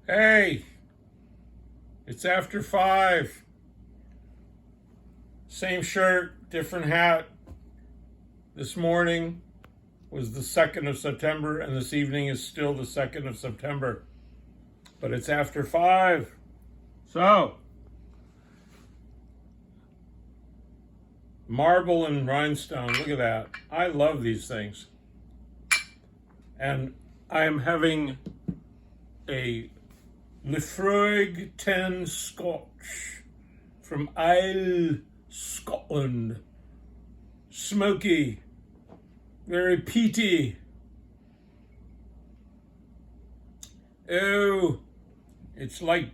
Hey, it's after 5. Same shirt, different hat. This morning was the 2nd of September, and this evening is still the 2nd of September. But it's after 5. So, marble and rhinestone, look at that. I love these things. And I am having a Lefroy 10 Scotch from Isle, Scotland. Smoky, very peaty. Oh, it's like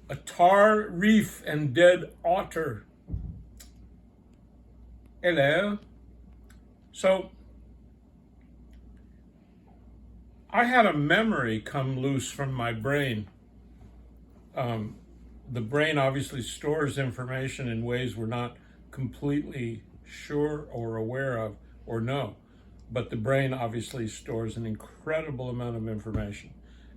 a tar reef and dead otter. Hello. So, I had a memory come loose from my brain. The brain obviously stores information in ways we're not completely sure or aware of or know. But the brain obviously stores an incredible amount of information.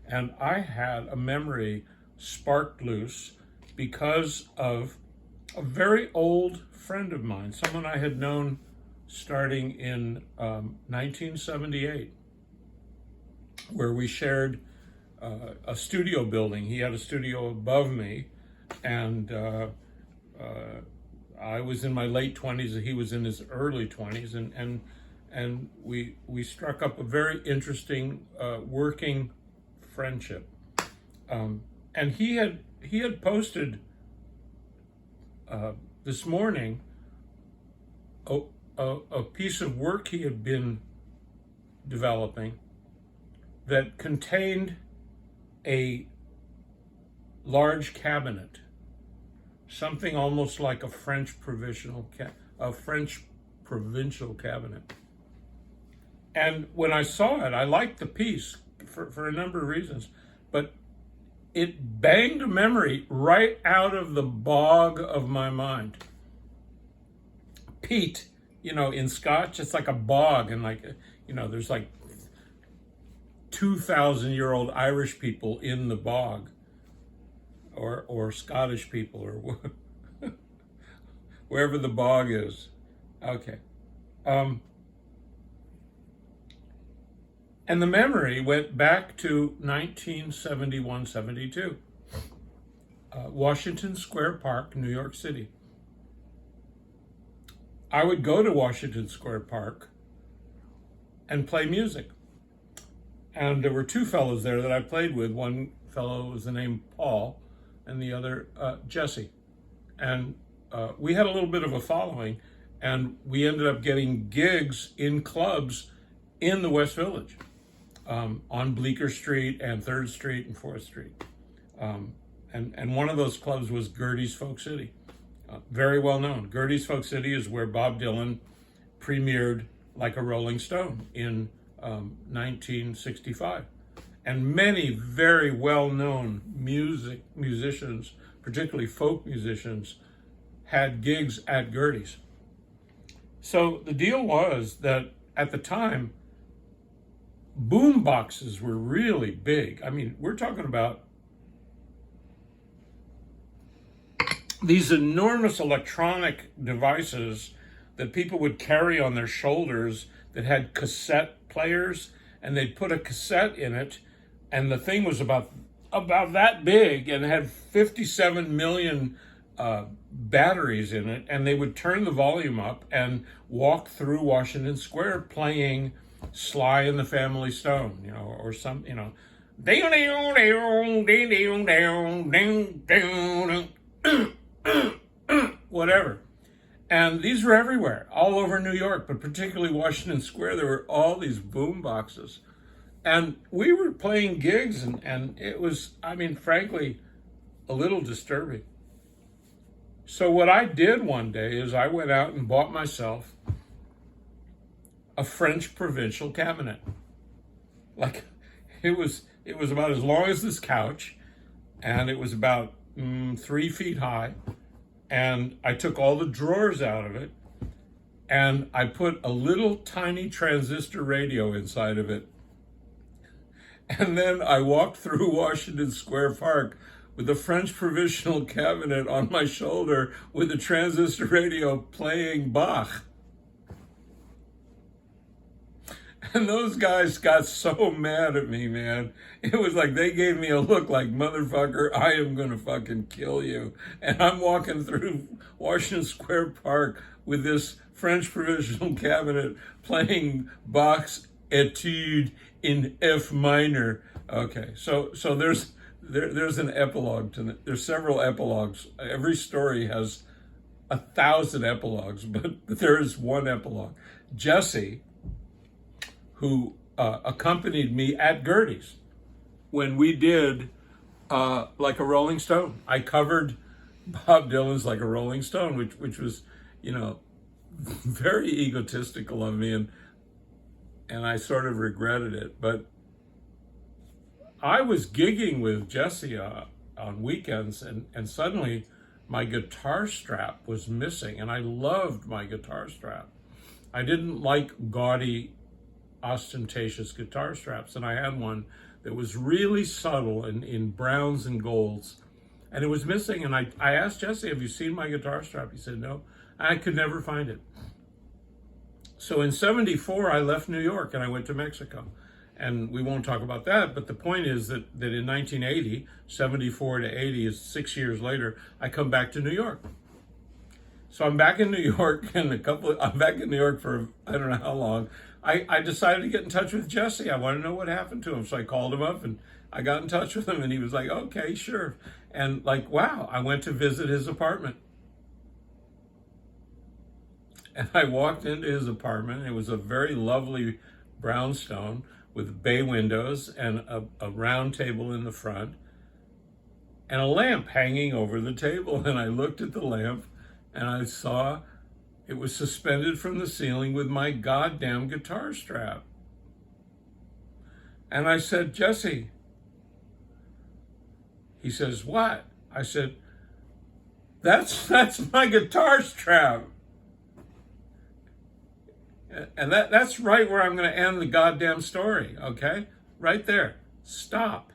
And I had a memory sparked loose because of a very old friend of mine, someone I had known starting in 1978. Where we shared a studio building. He had a studio above me, and I was in my late 20s, and he was in his early 20s, and we struck up a very interesting working friendship. And he had posted this morning a piece of work he had been developing that contained a large cabinet, something almost like a French provincial cabinet. And when I saw it, I liked the piece for a number of reasons, but it banged a memory right out of the bog of my mind. Peat, in Scotch, it's like a bog, and there's like 2,000-year-old Irish people in the bog, or Scottish people, or wherever the bog is. Okay. And the memory went back to 1971-72, Washington Square Park, New York City. I would go to Washington Square Park and play music. And there were two fellows there that I played with. One fellow was the name Paul, and the other Jesse. And we had a little bit of a following, and we ended up getting gigs in clubs in the West Village, on Bleecker Street and 3rd Street and 4th Street. And one of those clubs was Gertie's Folk City, very well known. Gertie's Folk City is where Bob Dylan premiered Like a Rolling Stone in 1965. And many very well-known musicians, particularly folk musicians, had gigs at Gertie's. So the deal was that at the time, boom boxes were really big. I mean, we're talking about these enormous electronic devices that people would carry on their shoulders that had cassette players, and they'd put a cassette in it, and the thing was about that big and had 57 million batteries in it, and they would turn the volume up and walk through Washington Square playing Sly and the Family Stone, or some, whatever. And these were everywhere, all over New York, but particularly Washington Square. There were all these boom boxes. And we were playing gigs, and it was, frankly, a little disturbing. So what I did one day is I went out and bought myself a French provincial cabinet. Like, it was about as long as this couch, and it was about 3 feet high. And I took all the drawers out of it, and I put a little tiny transistor radio inside of it. And then I walked through Washington Square Park with a French provisional cabinet on my shoulder with a transistor radio playing Bach. And those guys got so mad at me, man. It was like they gave me a look like, motherfucker, I am going to fucking kill you. And I'm walking through Washington Square Park with this French provisional cabinet playing Bach's Etude in F minor. Okay, so there's an epilogue to it. There's several epilogues. Every story has 1,000 epilogues, but there is one epilogue. Jesse, who accompanied me at Gertie's when we did Like a Rolling Stone. I covered Bob Dylan's Like a Rolling Stone, which was, very egotistical of me, and I sort of regretted it. But I was gigging with Jesse on weekends, and suddenly my guitar strap was missing, and I loved my guitar strap. I didn't like gaudy, ostentatious guitar straps, and I had one that was really subtle in browns and golds, and it was missing. And I asked Jesse, have you seen my guitar strap? He said no. I could never find it. So in '74 I left New York and I went to Mexico, and we won't talk about that, but the point is that in 1980, 74 to 80 is 6 years later, I come back to New York. So I'm back in New York, and I'm back in New York for I don't know how long. I decided to get in touch with Jesse. I want to know what happened to him. So I called him up and I got in touch with him, and he was like, okay, sure. And like, wow, I went to visit his apartment. And I walked into his apartment. It was a very lovely brownstone with bay windows and a round table in the front and a lamp hanging over the table. And I looked at the lamp and I saw it was suspended from the ceiling with my goddamn guitar strap. And I said, Jesse. He says, what? I said, that's my guitar strap. And that's right where I'm going to end the goddamn story, okay? Right there. Stop.